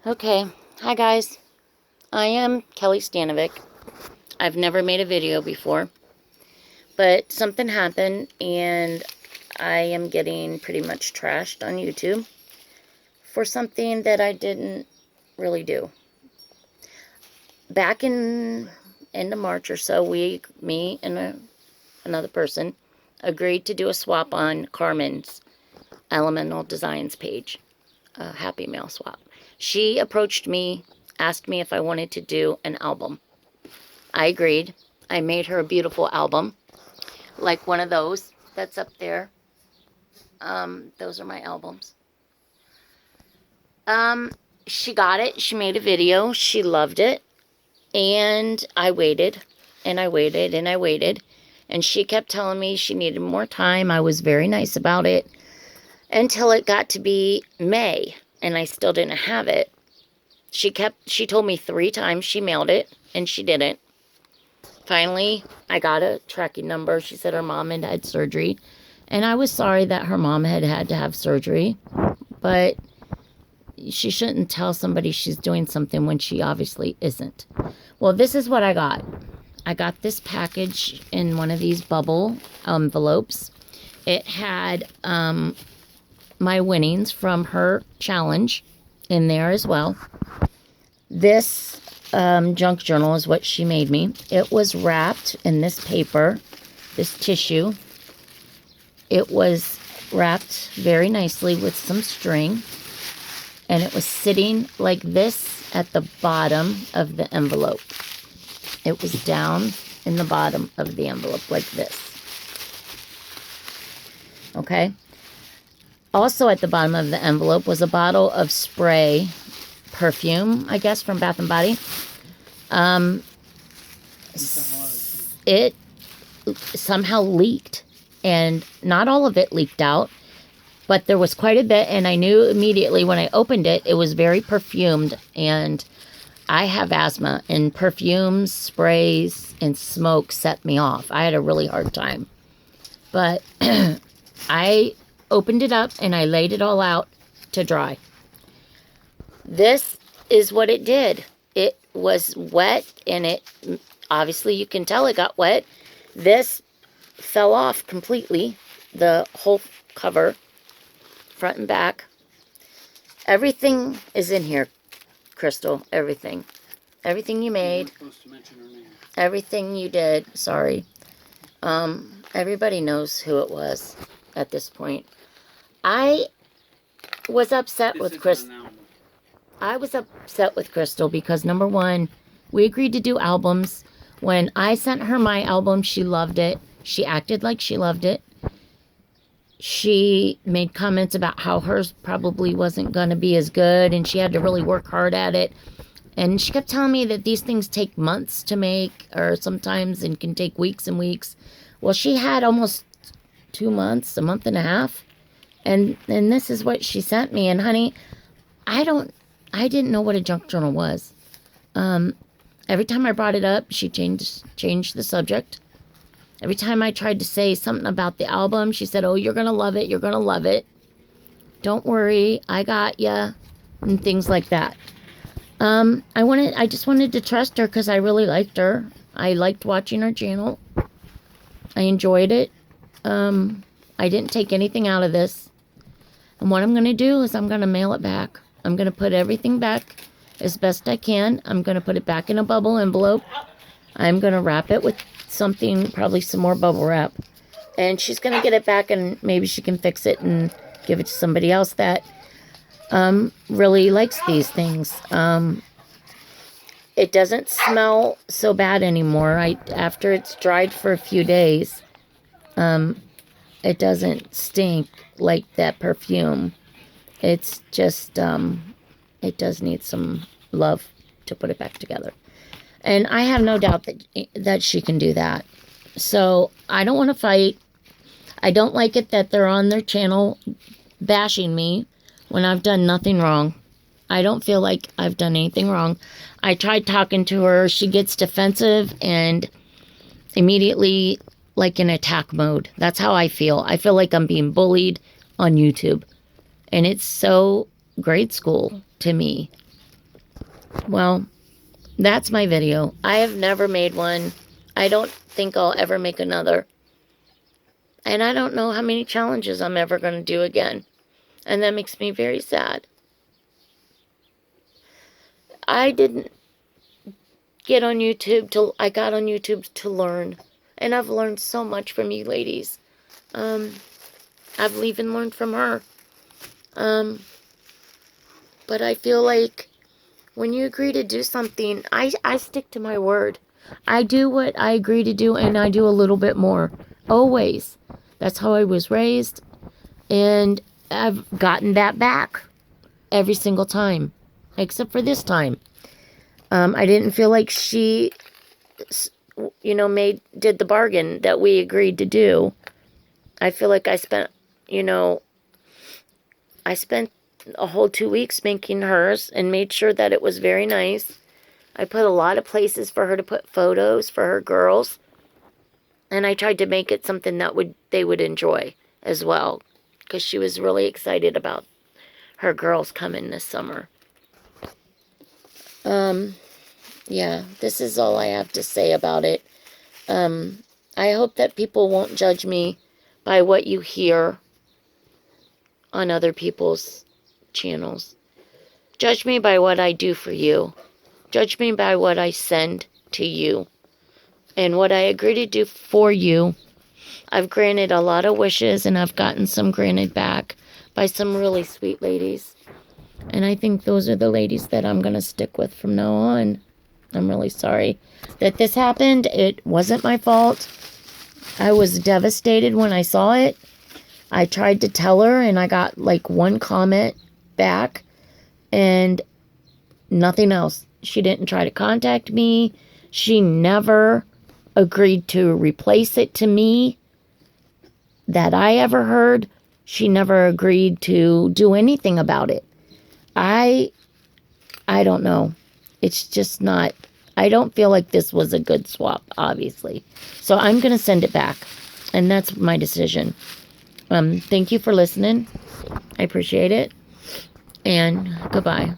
Okay, hi guys. I am Kelly Stanovic. I've never made a video before, but something happened and I am getting pretty much trashed on YouTube for something that I didn't really do. Back in end of March or so, me and another person, agreed to do a swap on Carmen's Elemental Designs page, a Happy Mail swap. She approached me, asked me if I wanted to do an album. I agreed. I made her a beautiful album, like one of those that's up there. Those are my albums. She got it. She made a video. She loved it. And I waited, and I waited, and I waited. And she kept telling me she needed more time. I was very nice about it until it got to be May, and I still didn't have it. She told me 3 times she mailed it, and she didn't. Finally, I got a tracking number. She said her mom had had surgery, and I was sorry that her mom had had to have surgery, but she shouldn't tell somebody she's doing something when she obviously isn't. Well, this is what I got. I got this package in one of these bubble envelopes. It had my winnings from her challenge in there as well. This junk journal is what she made me. It was wrapped in this paper, this tissue. It was wrapped very nicely with some string, and it was sitting like this at the bottom of the envelope. It was down in the bottom of the envelope like this. Okay. Also at the bottom of the envelope was a bottle of spray perfume, I guess, from Bath & Body. It somehow leaked, and not all of it leaked out, but there was quite a bit, and I knew immediately when I opened it, it was very perfumed, and I have asthma, and perfumes, sprays, and smoke set me off. I had a really hard time. But I opened it up, and I laid it all out to dry. This is what it did. It was wet, and it, obviously you can tell it got wet. This fell off completely, the whole cover, front and back. Everything is in here, Crystal, everything. Everything you made, everything you did, sorry. Everybody knows who it was at this point. I was upset with Crystal. I was upset with Crystal because, number one, we agreed to do albums. When I sent her my album, she loved it. She acted like she loved it. She made comments about how hers probably wasn't going to be as good, and she had to really work hard at it. And she kept telling me that these things take months to make, or sometimes and can take weeks and weeks. Well, she had almost 2 months, a month and a half. And this is what she sent me. And honey, I didn't know what a junk journal was. Every time I brought it up, she changed the subject. Every time I tried to say something about the album, she said, "Oh, you're going to love it. You're going to love it. Don't worry. I got ya." And things like that. I just wanted to trust her because I really liked her. I liked watching her channel. I enjoyed it. I didn't take anything out of this. And what I'm going to do is I'm going to mail it back. I'm going to put everything back as best I can. I'm going to put it back in a bubble envelope. I'm going to wrap it with something, probably some more bubble wrap. And she's going to get it back, and maybe she can fix it and give it to somebody else that really likes these things. It doesn't smell so bad anymore. After it's dried for a few days, it doesn't stink like that perfume. It's just, it does need some love to put it back together. And I have no doubt that she can do that. So I don't want to fight. I don't like it that they're on their channel bashing me when I've done nothing wrong. I don't feel like I've done anything wrong. I tried talking to her. She gets defensive and immediately like in attack mode. That's how I feel. I feel like I'm being bullied on YouTube. And it's so grade school to me. Well, that's my video. I have never made one. I don't think I'll ever make another. And I don't know how many challenges I'm ever going to do again. And that makes me very sad. I didn't get on YouTube till I got on YouTube to learn. And I've learned so much from you ladies. I've even learned from her. But I feel like when you agree to do something, I stick to my word. I do what I agree to do, and I do a little bit more. Always. That's how I was raised. And I've gotten that back every single time. Except for this time. I didn't feel like she, did the bargain that we agreed to do. I feel like I spent a whole 2 weeks making hers and made sure that it was very nice. I put a lot of places for her to put photos for her girls. And I tried to make it something that they would enjoy as well. Because she was really excited about her girls coming this summer. Yeah, this is all I have to say about it. I hope that people won't judge me by what you hear on other people's channels. Judge me by what I do for you. Judge me by what I send to you. And what I agree to do for you. I've granted a lot of wishes, and I've gotten some granted back by some really sweet ladies. And I think those are the ladies that I'm going to stick with from now on. I'm really sorry that this happened. It wasn't my fault. I was devastated when I saw it. I tried to tell her, and I got like one comment back and nothing else. She didn't try to contact me. She never agreed to replace it to me that I ever heard. She never agreed to do anything about it. I don't know. It's just not, I don't feel like this was a good swap, obviously. So I'm going to send it back. And that's my decision. Thank you for listening. I appreciate it. And goodbye.